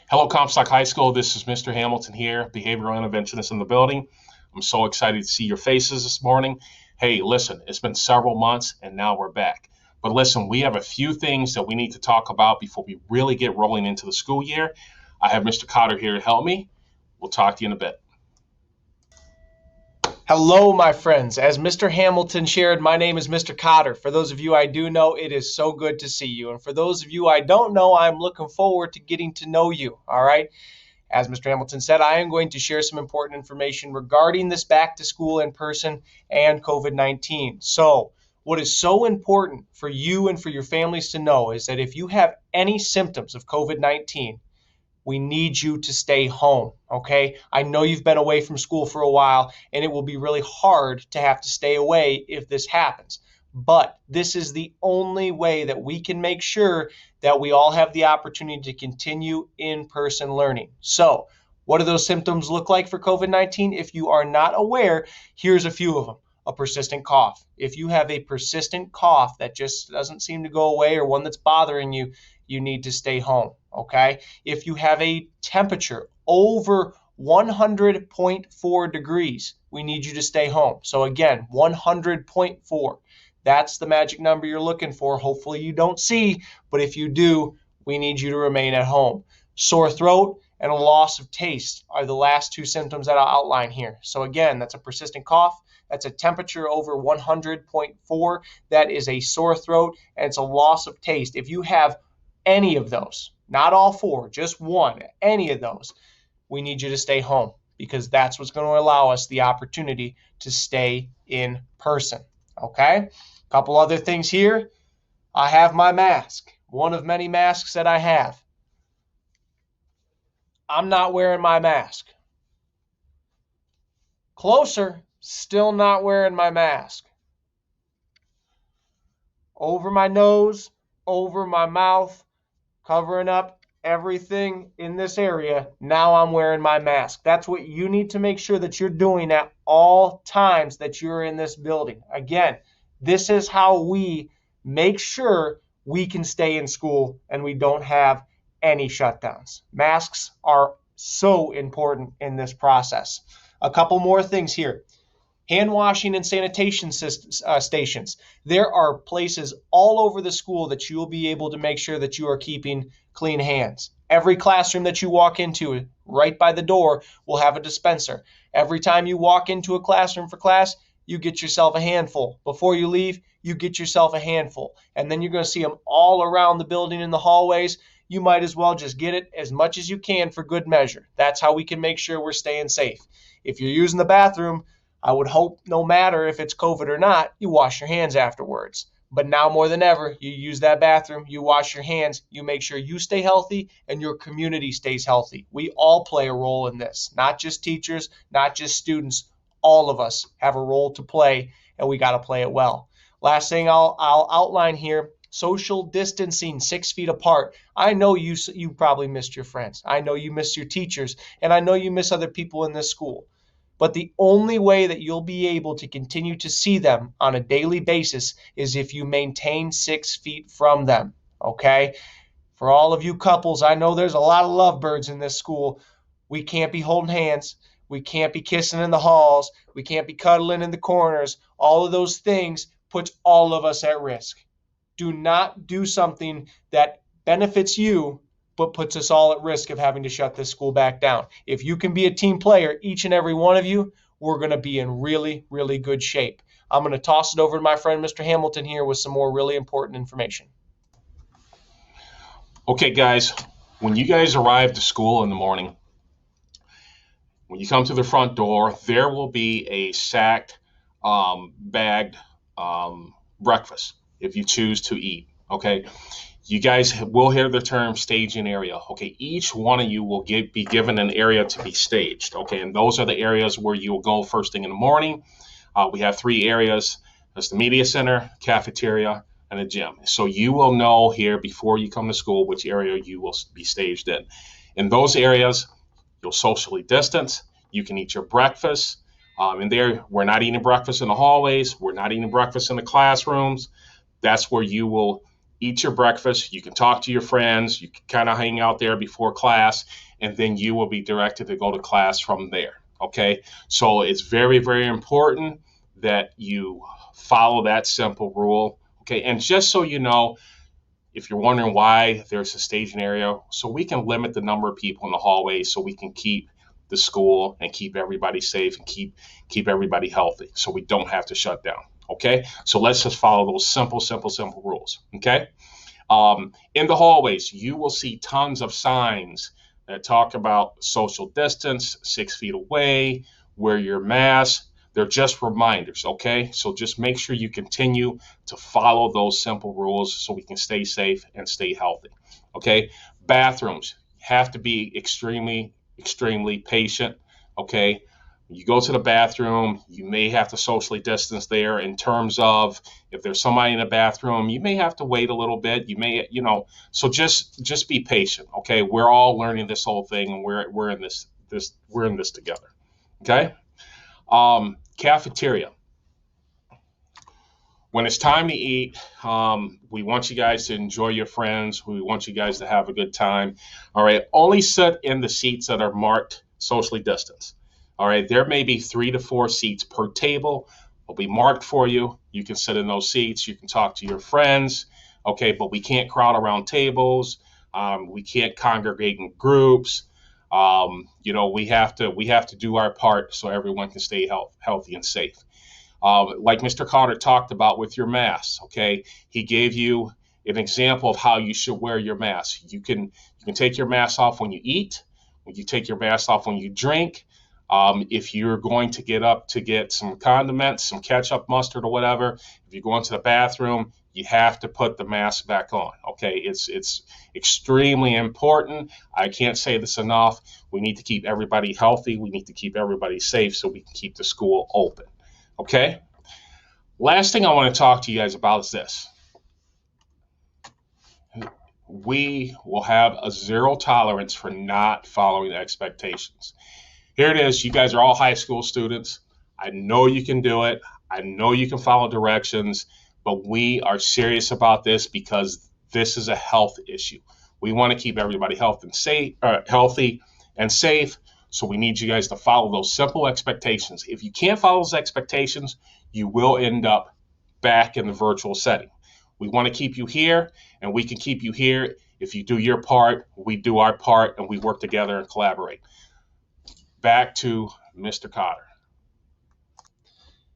Hello, Comstock High School. This is Mr. Hamilton here, behavioral interventionist in the building. I'm so excited to see your faces this morning. Hey, listen, it's been several months and now we're back. But listen, we have a few things that we need to talk about before we really get rolling into the school year. I have Mr. Cotter here to help me. We'll talk to you in a bit. Hello, my friends. As Mr. Hamilton shared, my name is Mr. Cotter. For those of you I do know, it is so good to see you. And for those of you I don't know, I'm looking forward to getting to know you. All right. As Mr. Hamilton said, I am going to share some important information regarding this back to school in person and COVID-19. So what is so important for you and for your families to know is that if you have any symptoms of COVID-19, we need you to stay home, okay? I know you've been away from school for a while, and it will be really hard to have to stay away if this happens. But this is the only way that we can make sure that we all have the opportunity to continue in-person learning. So, what do those symptoms look like for COVID-19? If you are not aware, here's a few of them. A persistent cough. If you have a persistent cough that just doesn't seem to go away or one that's bothering you, you need to stay home, okay? If you have a temperature over 100.4 degrees, we need you to stay home. So again, 100.4. That's the magic number you're looking for. Hopefully you don't see, but if you do, we need you to remain at home. Sore throat and a loss of taste are the last two symptoms that I'll outline here. So again, that's a persistent cough. That's a temperature over 100.4. That is a sore throat, and it's a loss of taste. If you have any of those, not all four, just one, any of those, we need you to stay home because that's what's going to allow us the opportunity to stay in person, okay? A couple other things here. I have my mask, one of many masks that I have. I'm not wearing my mask. Closer, still not wearing my mask. Over my nose, over my mouth, covering up everything in this area. Now I'm wearing my mask. That's what you need to make sure that you're doing at all times that you're in this building. Again, this is how we make sure we can stay in school and we don't have any shutdowns. Masks are so important in this process. A couple more things here. Hand washing and sanitation stations. There are places all over the school that you will be able to make sure that you are keeping clean hands. Every classroom that you walk into, right by the door, will have a dispenser. Every time you walk into a classroom for class, you get yourself a handful. Before you leave, you get yourself a handful. And then you're going to see them all around the building in the hallways. You might as well just get it as much as you can for good measure. That's how we can make sure we're staying safe. If you're using the bathroom, I would hope no matter if it's COVID or not, you wash your hands afterwards. But now more than ever, you use that bathroom, you wash your hands, you make sure you stay healthy and your community stays healthy. We all play a role in this, not just teachers, not just students. All of us have a role to play, and we got to play it well. Last thing I'll outline here, social distancing 6 feet apart. I know you probably missed your friends. I know you miss your teachers, and I know you miss other people in this school. But the only way that you'll be able to continue to see them on a daily basis is if you maintain 6 feet from them, okay? For all of you couples, I know there's a lot of lovebirds in this school. We can't be holding hands. We can't be kissing in the halls. We can't be cuddling in the corners. All of those things puts all of us at risk. Do not do something that benefits you but puts us all at risk of having to shut this school back down. If you can be a team player, each and every one of you, we're going to be in really, really good shape. I'm going to toss it over to my friend, Mr. Hamilton, here with some more really important information. Okay, guys, when you guys arrive to school in the morning, when you come to the front door, there will be a sacked, bagged breakfast if you choose to eat, okay? You guys will hear the term staging area. Okay, each one of you will be given an area to be staged. Okay, and those are the areas where you will go first thing in the morning. We have 3 areas. There's the media center, cafeteria, and a gym. So you will know here before you come to school which area you will be staged in. In those areas, you'll socially distance. You can eat your breakfast. In there, we're not eating breakfast in the hallways. We're not eating breakfast in the classrooms. That's where you will eat your breakfast, you can talk to your friends, you can kind of hang out there before class, and then you will be directed to go to class from there. Okay, so it's very, very important that you follow that simple rule. Okay, and just so you know, if you're wondering why there's a staging area, so we can limit the number of people in the hallway so we can keep the school and keep everybody safe and keep everybody healthy so we don't have to shut down. Okay, so let's just follow those simple rules. Okay, in the hallways you will see tons of signs that talk about social distance, 6 feet away, wear your mask. They're just reminders. Okay, so just make sure you continue to follow those simple rules so we can stay safe and stay healthy. Okay, bathrooms have to be extremely patient. Okay, you go to the bathroom, you may have to socially distance there in terms of if there's somebody in the bathroom, you may have to wait a little bit. You may, so just be patient. Okay, we're all learning this whole thing, and we're in this together. Okay, cafeteria. When it's time to eat, we want you guys to enjoy your friends. We want you guys to have a good time. All right, only sit in the seats that are marked socially distanced. All right, there may be 3 to 4 seats per table. Will be marked for you. You can sit in those seats. You can talk to your friends. Okay, but we can't crowd around tables. We can't congregate in groups. We have to do our part so everyone can stay healthy and safe. Like Mr. Carter talked about with your mask, okay, he gave you an example of how you should wear your mask. You can take your mask off when you eat, when you take your mask off when you drink. If you're going to get up to get some condiments, some ketchup, mustard, or whatever, if you go into the bathroom, you have to put the mask back on. Okay, it's extremely important. I can't say this enough. We need to keep everybody healthy. We need to keep everybody safe so we can keep the school open. Okay? Last thing I want to talk to you guys about is this. We will have a zero tolerance for not following expectations. Here it is. You guys are all high school students. I know you can do it. I know you can follow directions, but we are serious about this because this is a health issue. We want to keep everybody healthy and safe. So we need you guys to follow those simple expectations. If you can't follow those expectations, you will end up back in the virtual setting. We want to keep you here, and we can keep you here. If you do your part, we do our part, and we work together and collaborate. Back to Mr. Cotter.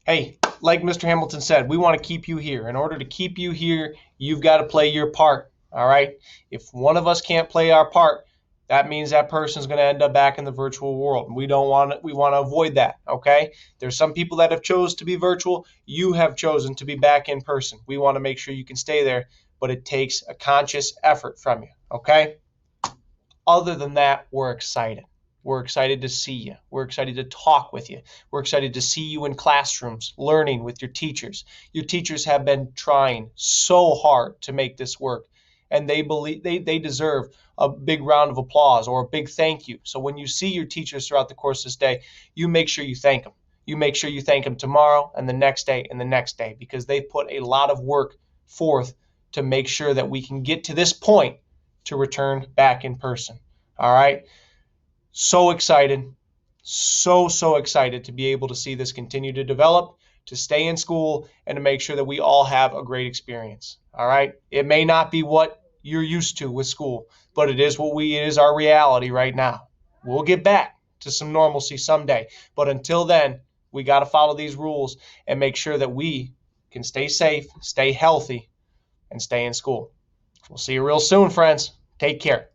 Hey, like Mr. Hamilton said, we want to keep you here. In order to keep you here, you've got to play your part. All right? If one of us can't play our part, that means that person's going to end up back in the virtual world. We want to avoid that, okay? There's some people that have chosen to be virtual. You have chosen to be back in person. We want to make sure you can stay there, but it takes a conscious effort from you, okay? Other than that, we're excited. We're excited to see you. We're excited to talk with you. We're excited to see you in classrooms, learning with your teachers. Your teachers have been trying so hard to make this work, and they deserve a big round of applause or a big thank you. So when you see your teachers throughout the course of this day, you make sure you thank them. You make sure you thank them tomorrow and the next day and the next day, because they put a lot of work forth to make sure that we can get to this point to return back in person. All right? So excited, so excited to be able to see this continue to develop, to stay in school, and to make sure that we all have a great experience. All right? It may not be what you're used to with school, but it is our reality right now. We'll get back to some normalcy someday, but until then, we got to follow these rules and make sure that we can stay safe, stay healthy, and stay in school. We'll see you real soon, friends. Take care.